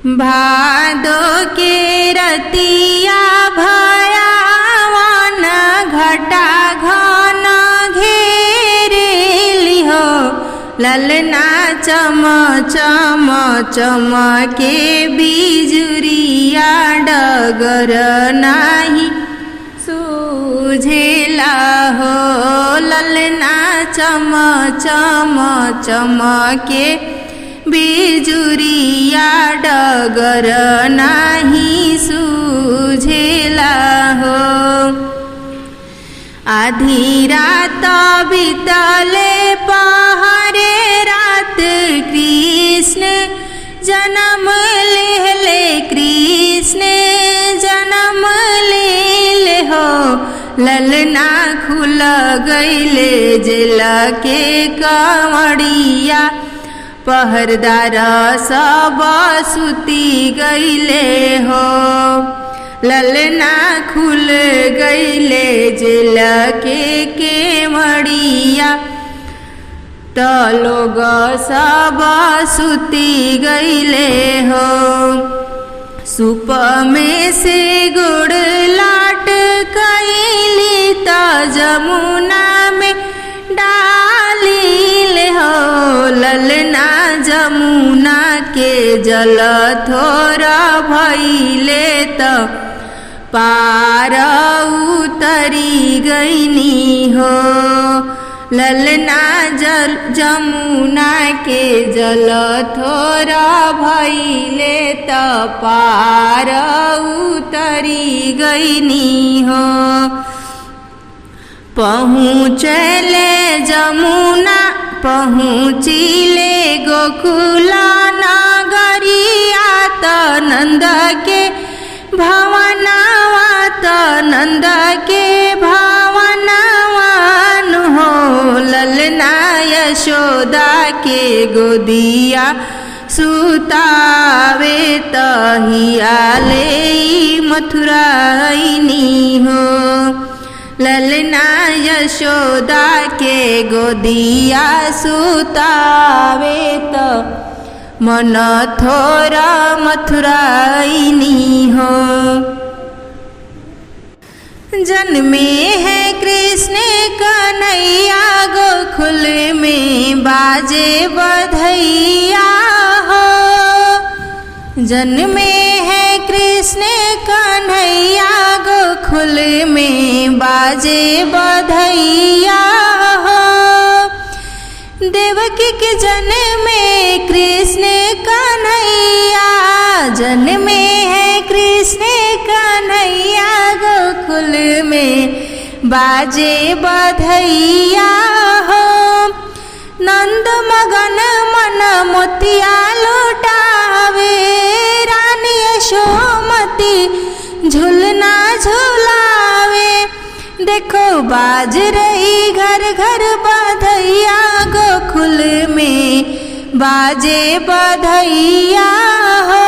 भादो के रतिया भयावन घटा घन घेरेली हो। ललना चम चम चमके बिजुरिया डगर नाही सूझेला हो। ललना चम चम चमके बिजुरिया डगर नाही सूझेला हो। आधी रात बीतले पहरे रात कृष्ण जन्म लेले कृष्ण जन्म लेले हो। ललना खुल गईले जेल के कमड़िया पहरदार सब सुती गईले हो। ललना खुल गईले जेल के केवड़िया त लोग सब सुती गईले हो। सूप में से गुड़ लाट कैली त जमुना में डालिले हो। ललना जमुना के जल थोड़ा भइले त पार उतरी गईनी हो। ललना जमुना के जल थोड़ा भइले त पार उतरी गईनी हो। पहुँचले जमुना पहुँचिले गोकुल नगरिया त नंद के भवनवा त नंद के भवनवान हो। ललना यशोदा के गोदिया सुतावे तहियाले मथुराइनी हो। ललना यशोदा के गोदिया सुतावे त मन थोड़ा मथुराइनी हो। जन्मे है कृष्ण कन्हैया गोकुल में बाजे बधैया हो। जन्मे है कृष्ण कन्हैया गोकुल में बाजे बधैया हो। देवकी के जन्मे कृष्ण कन्हैया जन्मे है कृष्ण कन्हैया गोकुल में बाजे बधैया हो। नंद मगन मन मोतिया लुटावे रानी यशोमती झूलना झुलावे। देखो बाज रही घर घर बधैया गोकुल में बाजे बधैया हो।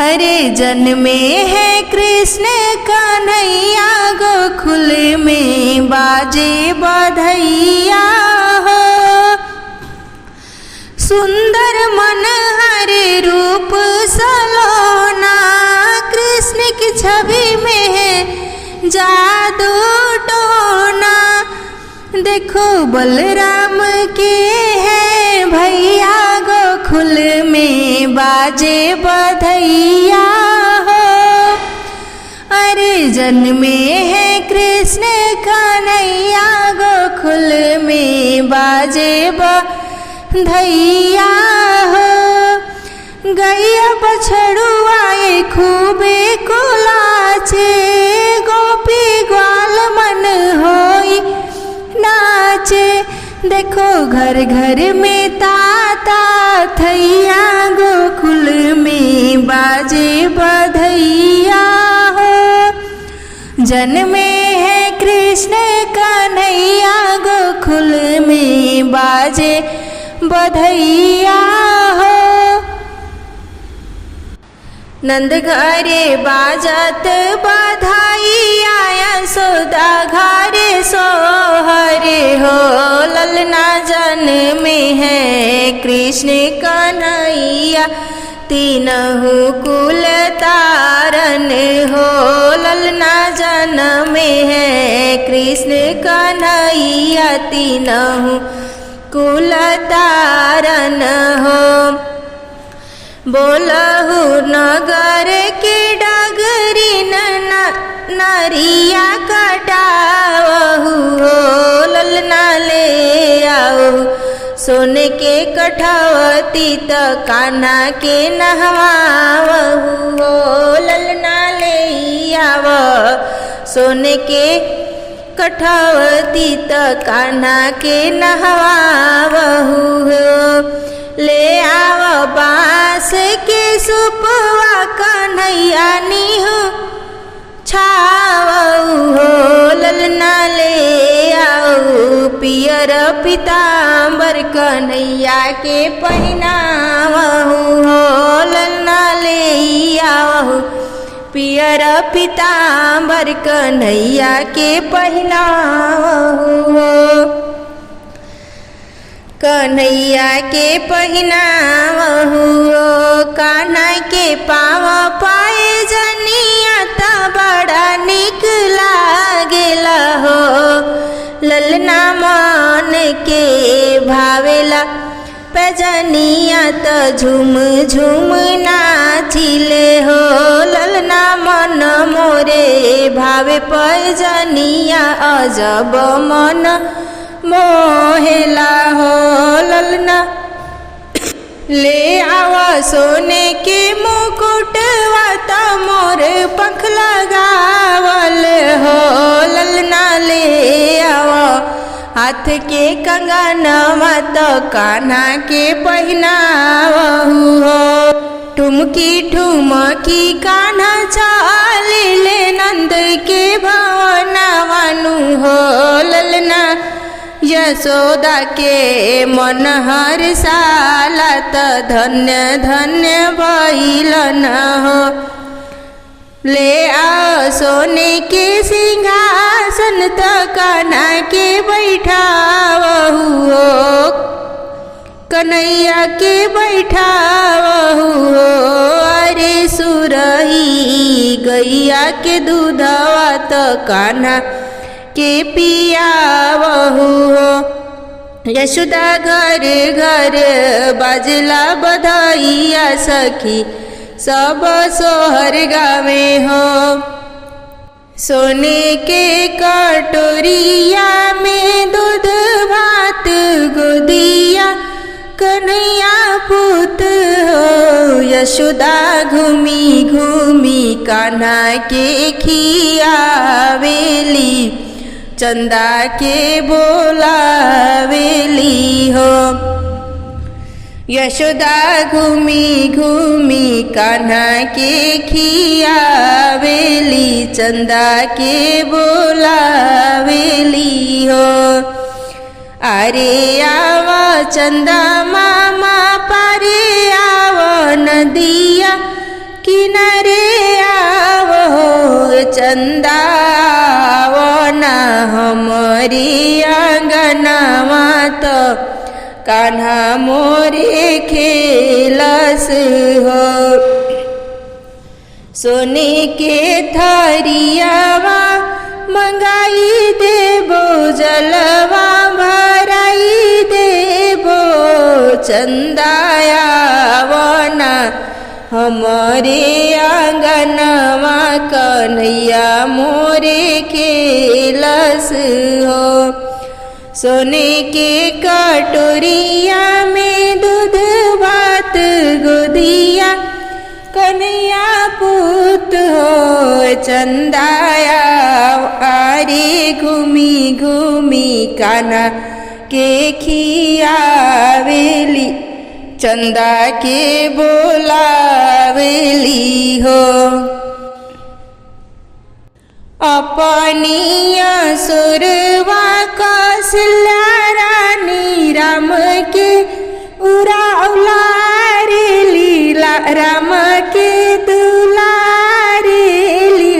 अरे जन्मे है कृष्ण कन्हैया गोकुल में बाजे बधैया हो। सुंदर मन हरे रूप सलोना कृष्ण की छवि में है जादू टोना। देखो बलराम के है भैया गोकुल में बाजे बधैया हो। अरे जन्मे है कृष्ण कन्हैया गोकुल में बाजे बधैया हो। गैया बछड़ुआए खूबे कुलाचे गोपी ग्वाल मन होई नाचे। देखो घर घर में ताता थैया गोकुल में बाजे बधैया हो। जन्मे है कृष्ण कन्हैया गोकुल में बाजे बधैया हो। नंद घरे बाजत बधाई आया सोदा घरे सोहरे हो। ललना जन्मे है कृष्ण कन्हैया तीनहु कुल तारन हो। ललना जन्मे है कृष्ण कन्हैया तीनहु कुल तारन हो। बोलहु नगर के डगरी नरिया कटावहु हो। ललना ले आओ सोन के कठवती त कान्हा के नहवावहु हो। ललना ले आव सोन के कठवती त कान्हा के नहवावहु हो। ले आव बांस के सुपवा कन्हैया निहु छावहु हो। ललना ले आओ पियर पीताम्बर कन्हैया के पहिनावहु हो। ललना ले आओ पियर पीताम्बर कन्हैया के पहिनावहु हो। कन्हैया के पहिनावहु हो। कान्हा के पाँव पाए जनिया त बड़ा निक लागेला हो। ललना मन के भावेला पैजनिया त झूम झूम नाचिले हो। ललना मन मोरे भावे पैजनिया अजब मन मोहेला हो। ललना ले आवा सोने के मुकुटवा त मोर पंख लगावल हो। ललना ले आवा हाथ के कंगनवा त कान्हा के पहिनावहु हो। ठुमकी ठुमकी कान्हा चालिले नंद के भवनवानु हो। ललना यशोदा के मन हर्षाला त धन्य धन्य भइलन हो। ले आ सोने के सिंहासन त कान्हा के बैठावहु हो। कन्हैया के बैठावहु हो। अरे सुरही गैया के दूधवा त कान्हा के पियावहु हो। यशोदा घर घर बाजला बधाइया सखी सब सोहर गावे हो। सोने के कटोरिया में दूध भात गोदिया कन्हैया पूत हो। यशोदा घूमी घूमी कान्हा के खियावेली चंदा के बोलावेली हो। यशोदा घूमी घूमी कान्हा के खियावेली चंदा के बोलावेली हो। अरे आवा चंदा मामा पारे आवा नदिया किनारे आवो चंदा आवो ना हमारी आंगनवा तो कान्हा मोरे खेलस हो। सोने के थरियावा मंगाई देबो जलवा भराई देबो चंदाया वना हमारे आंगनवा कन्हैया मोरे खेलस हो। सोने के कटोरिया में दूध भात गोदिया कन्हैया पूत हो चंदाया आरे घूमी घूमी कान्हा के खियावेली चंदा के बोलावेली हो। अपनी असुरवा कौशल्या रानी राम के उड़ाउलारेली राम के दुलारेली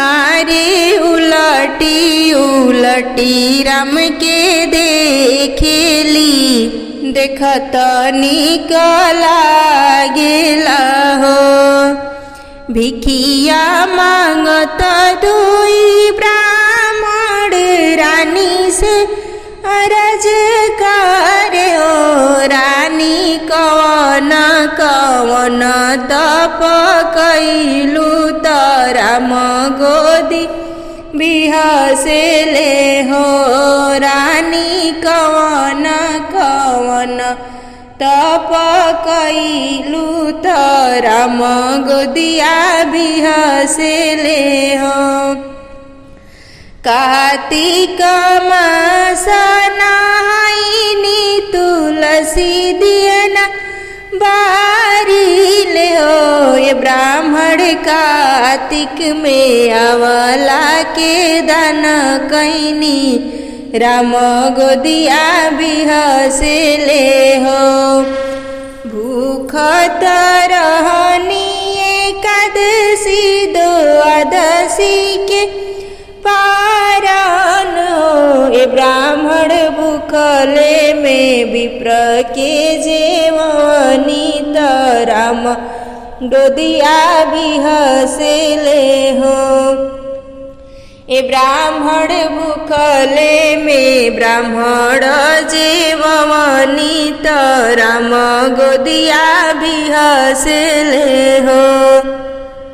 आरे उलटी उलटी राम के देखेली देखत निक लागेला हो। भिखिया मांगत दुई ब्राह्मण रानी से अरज करे हो। रानी कवन कवन तप कैलू त राम गोदी बिहसेले हो। रानी कवन कवन तप कैलू त राम गोदिया बिहसेले हो। कार्तिक मास नहाइनी तुलसी दियना बारिले हो। ये ब्राह्मण कार्तिक में आवला के दान कैनी राम गोदिया बिहसेले हो। भूखत रहनी एकादशी द्वादशी के पारण हो। ये ब्राह्मण भूखले में विप्र के जेवनी त राम गोदिया बिहसेले हो। ए ब्राह्मण भूखले में ब्राह्मण जेवनी त राम गोदिया बिहसेले हो।